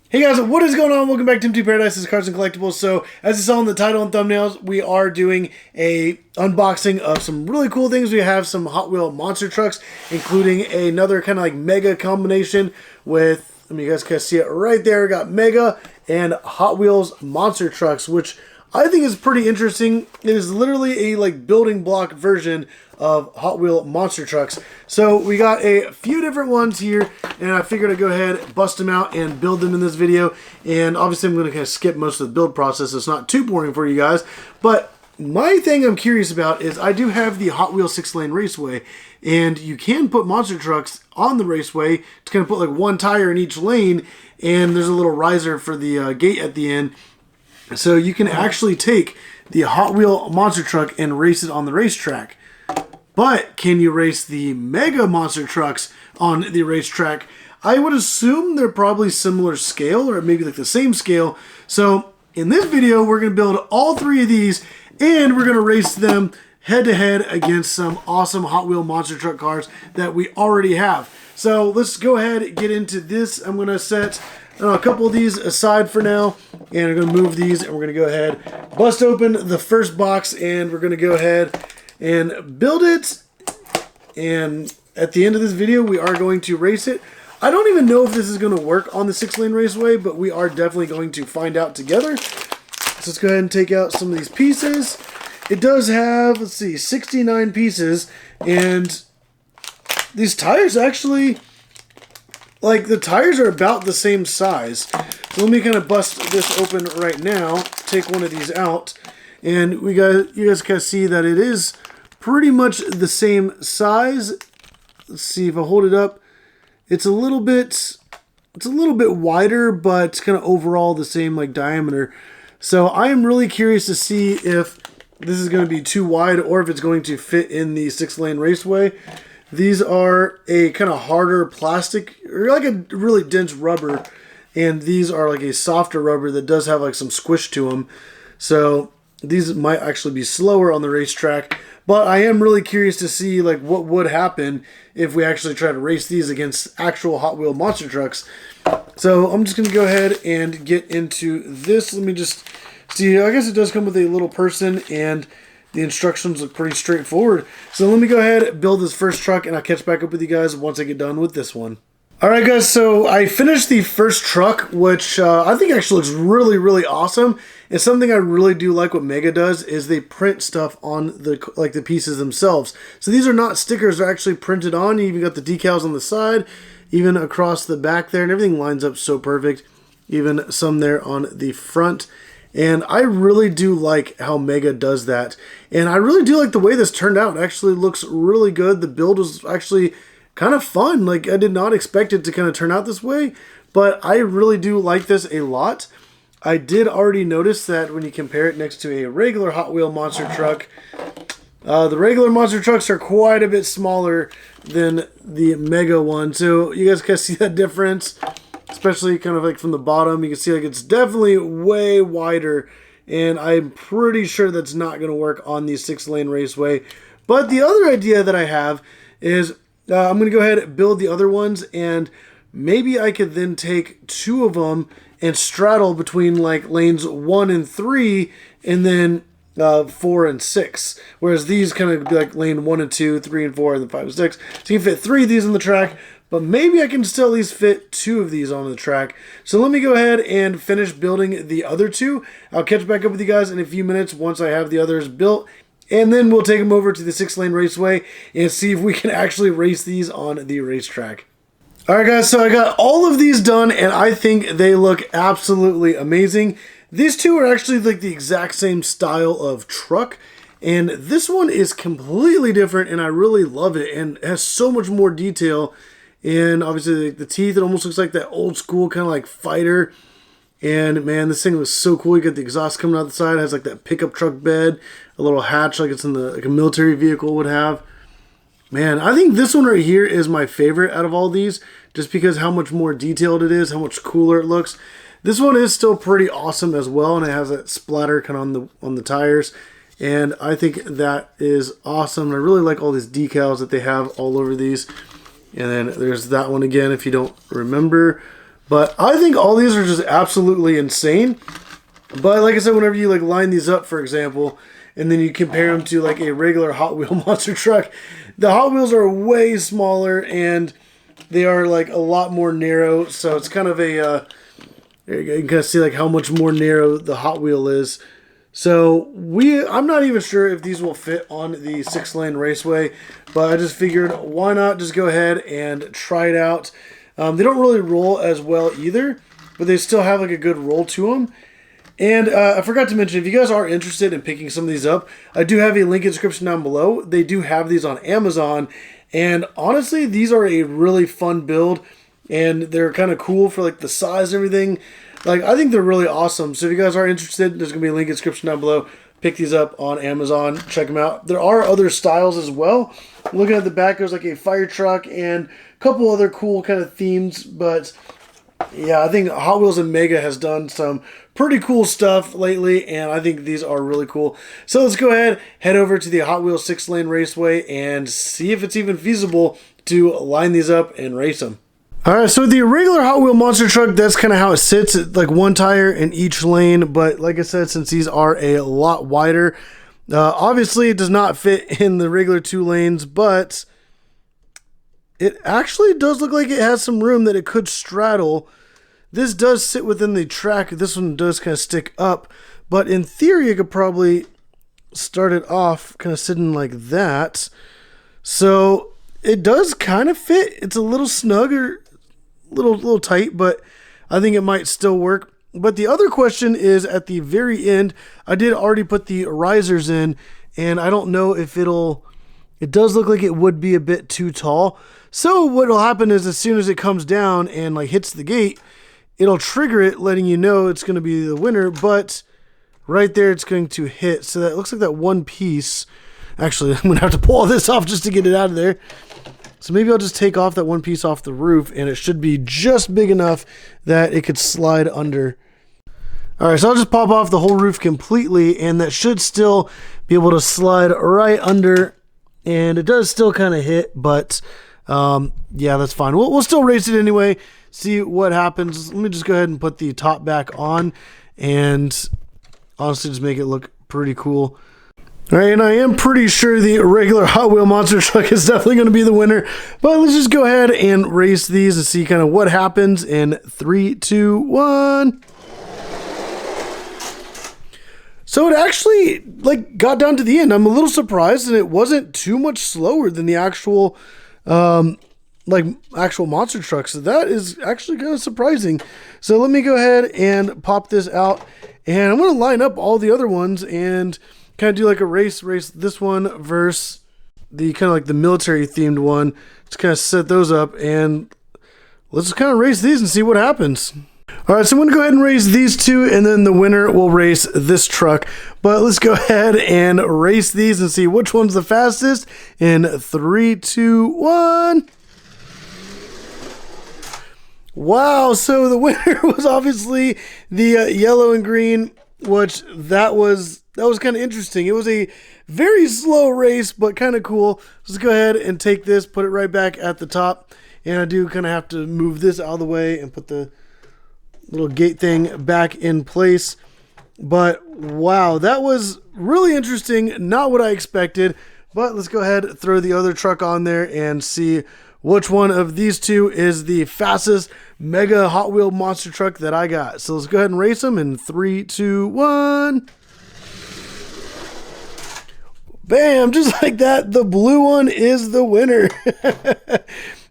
Hey guys, what is going on? Welcome back to MT Paradise's Cars and Collectibles. So, as you saw in the title and thumbnails, we are doing a unboxing of some really cool things. We have some Hot Wheel monster trucks, including another kind of like mega combination with, I mean, you guys can see it right there. We got Mega and Hot Wheels monster trucks, which I think is pretty interesting. It is literally a like building block version of Hot Wheel monster trucks. So we got a few different ones here, and I figured I'd go ahead, bust them out, and build them in this video. And obviously I'm going to kind of skip most of the build process, so it's not too boring for you guys. But my thing I'm curious about is I do have the Hot Wheels 6-lane raceway, and you can put monster trucks on the raceway to kind of put like one tire in each lane, and there's a little riser for the gate at the end. So you can actually take the Hot Wheel monster truck and race it on the racetrack. But can you race the Mega monster trucks on the racetrack? I would assume they're probably similar scale, or maybe like the same scale. So in this video, we're going to build all three of these, and we're going to race them head-to-head against some awesome Hot Wheel monster truck cars that we already have. So let's go ahead and get into this. I'm going to set a couple of these aside for now, and I'm going to move these, and we're going to go ahead, bust open the first box, and we're going to go ahead and build it. And at the end of this video, we are going to race it. I don't even know if this is going to work on the 6-lane raceway, but we are definitely going to find out together. So let's go ahead and take out some of these pieces. It does have, let's see, 69 pieces, and these tires actually, like, the tires are about the same size. So let me kind of bust this open right now, take one of these out, and you guys can see that it is pretty much the same size. Let's see if I hold it up. It's a little bit wider, but it's kind of overall the same like diameter. So I am really curious to see if this is going to be too wide or if it's going to fit in the 6-lane raceway. These are a kind of harder plastic, or like a really dense rubber, and these are like a softer rubber that does have like some squish to them. So these might actually be slower on the racetrack, but I am really curious to see like what would happen if we actually try to race these against actual Hot Wheel monster trucks. So I'm just going to go ahead and get into this. Let me just see. I guess it does come with a little person, and the instructions look pretty straightforward. So let me go ahead and build this first truck, and I'll catch back up with you guys once I get done with this one. Alright guys, so I finished the first truck, which I think actually looks really, really awesome. And something I really do like what Mega does is they print stuff on the pieces themselves. So these are not stickers, they're actually printed on. You even got the decals on the side, even across the back there, and everything lines up so perfect. Even some there on the front. And I really do like how Mega does that. And I really do like the way this turned out. It actually looks really good. The build was actually kind of fun. Like, I did not expect it to kind of turn out this way, but I really do like this a lot. I did already notice that when you compare it next to a regular Hot Wheel monster truck, the regular monster trucks are quite a bit smaller than the Mega one. So you guys can see that difference, especially kind of like from the bottom. You can see like it's definitely way wider, and I'm pretty sure that's not going to work on the 6-lane raceway. But the other idea that I have is I'm going to go ahead and build the other ones, and maybe I could then take 2 of them and straddle between like lanes 1 and 3, and then 4 and 6. Whereas these kind of like lane 1 and 2, 3 and 4, and then 5 and 6. So you can fit 3 of these on the track, but maybe I can still at least fit 2 of these on the track. So let me go ahead and finish building the other 2. I'll catch back up with you guys in a few minutes once I have the others built. And then we'll take them over to the 6-lane raceway and see if we can actually race these on the racetrack. Alright guys, so I got all of these done, and I think they look absolutely amazing. These 2 are actually like the exact same style of truck, and this one is completely different, and I really love it, and it has so much more detail. And obviously the teeth, it almost looks like that old school kind of like fighter. And man, this thing was so cool. You got the exhaust coming out the side. It has like that pickup truck bed, a little hatch like it's in like a military vehicle would have. Man, I think this one right here is my favorite out of all these, just because how much more detailed it is, how much cooler it looks. This one is still pretty awesome as well, and it has that splatter kind of on the tires. And I think that is awesome. I really like all these decals that they have all over these. And then there's that one again if you don't remember. But I think all these are just absolutely insane. But like I said, whenever you like line these up, for example, and then you compare them to like a regular Hot Wheel monster truck, the Hot Wheels are way smaller and they are like a lot more narrow. So it's kind of a, you can kind of see like how much more narrow the Hot Wheel is. So I'm not even sure if these will fit on the 6-lane raceway, but I just figured why not just go ahead and try it out. They don't really roll as well either, but they still have like a good roll to them. And I forgot to mention, if you guys are interested in picking some of these up, I do have a link in the description down below. They do have these on Amazon. And honestly, these are a really fun build. And they're kind of cool for like the size and everything. Like, I think they're really awesome. So if you guys are interested, there's going to be a link in the description down below. Pick these up on Amazon. Check them out. There are other styles as well. Looking at the back, there's like a fire truck and a couple other cool kind of themes. But yeah, I think Hot Wheels and Mega has done some pretty cool stuff lately, and I think these are really cool. So let's go ahead, head over to the Hot Wheels 6-lane raceway and see if it's even feasible to line these up and race them. Alright, so the regular Hot Wheel monster truck, that's kind of how it sits. It's like one tire in each lane, but like I said, since these are a lot wider, obviously it does not fit in the regular 2 lanes, but it actually does look like it has some room that it could straddle. This does sit within the track. This one does kind of stick up, but in theory, it could probably start it off kind of sitting like that. So it does kind of fit. It's a little snug or little tight, but I think it might still work. But the other question is at the very end, I did already put the risers in, and I don't know if it does look like it would be a bit too tall. So what will happen is as soon as it comes down and like hits the gate, it'll trigger it, letting you know it's going to be the winner, but right there it's going to hit. So that looks like that one piece. Actually, I'm going to have to pull all this off just to get it out of there. So maybe I'll just take off that one piece off the roof, and it should be just big enough that it could slide under. All right, so I'll just pop off the whole roof completely, and that should still be able to slide right under, and it does still kind of hit, but yeah, that's fine. We'll still race it anyway, see what happens. Let me just go ahead and put the top back on, and honestly just make it look pretty cool. All right, and I am pretty sure the regular Hot Wheel monster truck is definitely going to be the winner, but let's just go ahead and race these and see kind of what happens in 3, 2, 1. So it actually like got down to the end. I'm a little surprised, and it wasn't too much slower than the actual actual monster truck. So that is actually kind of surprising. So let me go ahead and pop this out, and I'm going to line up all the other ones and kind of do like a race this one versus the kind of like the military themed one. Just kind of set those up, and let's just kind of race these and see what happens. All right, so I'm going to go ahead and race these two, and then the winner will race this truck. But let's go ahead and race these and see which one's the fastest in 3, 2, 1. Wow, so the winner was obviously the yellow and green, which that was kind of interesting. It was a very slow race, but kind of cool. Let's go ahead and take this, put it right back at the top. And I do kind of have to move this out of the way and put the little gate thing back in place. But wow, that was really interesting. Not what I expected. But let's go ahead and throw the other truck on there and see which one of these two is the fastest Mega Hot Wheel monster truck that I got. So let's go ahead and race them in 3, 2, 1. Bam, just like that, the blue one is the winner.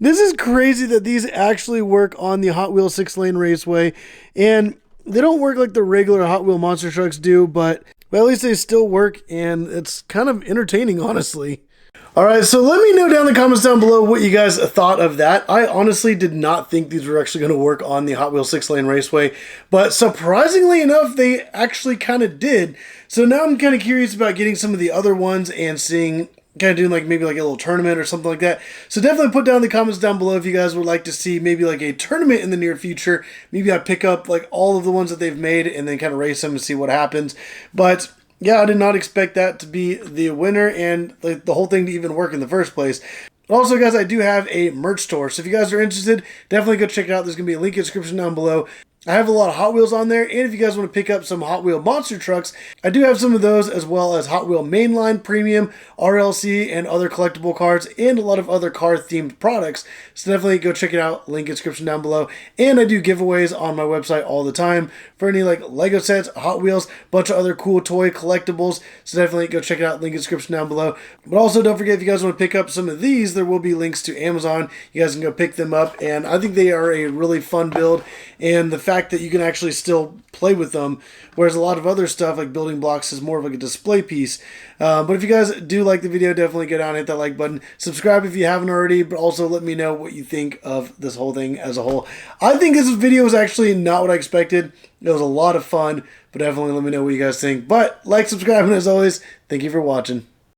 This is crazy that these actually work on the Hot Wheels 6-lane raceway, and they don't work like the regular Hot Wheel monster trucks do, but at least they still work, and it's kind of entertaining, honestly. All right, so let me know down in the comments down below what you guys thought of that. I honestly did not think these were actually going to work on the Hot Wheels 6-lane raceway, but surprisingly enough, they actually kind of did. So now I'm kind of curious about getting some of the other ones and seeing, kind of doing like maybe like a little tournament or something like that. So definitely put down in the comments down below if you guys would like to see maybe like a tournament in the near future. Maybe I pick up like all of the ones that they've made and then kind of race them and see what happens. But yeah, I did not expect that to be the winner and like the whole thing to even work in the first place. Also, guys, I do have a merch store, so if you guys are interested, definitely go check it out. There's going to be a link in the description down below. I have a lot of Hot Wheels on there, and if you guys want to pick up some Hot Wheel monster trucks, I do have some of those, as well as Hot Wheel Mainline Premium, RLC, and other collectible cards, and a lot of other car-themed products. So definitely go check it out, link in the description down below. And I do giveaways on my website all the time for any like Lego sets, Hot Wheels, bunch of other cool toy collectibles. So definitely go check it out, link in the description down below. But also don't forget, if you guys want to pick up some of these, there will be links to Amazon. You guys can go pick them up, and I think they are a really fun build, and the fact that you can actually still play with them, whereas a lot of other stuff like building blocks is more of like a display piece. But if you guys do like the video, definitely go down and hit that like button. Subscribe if you haven't already, but also let me know what you think of this whole thing as a whole. I think this video was actually not what I expected. It was a lot of fun, but definitely let me know what you guys think. But like, subscribe, and as always, thank you for watching.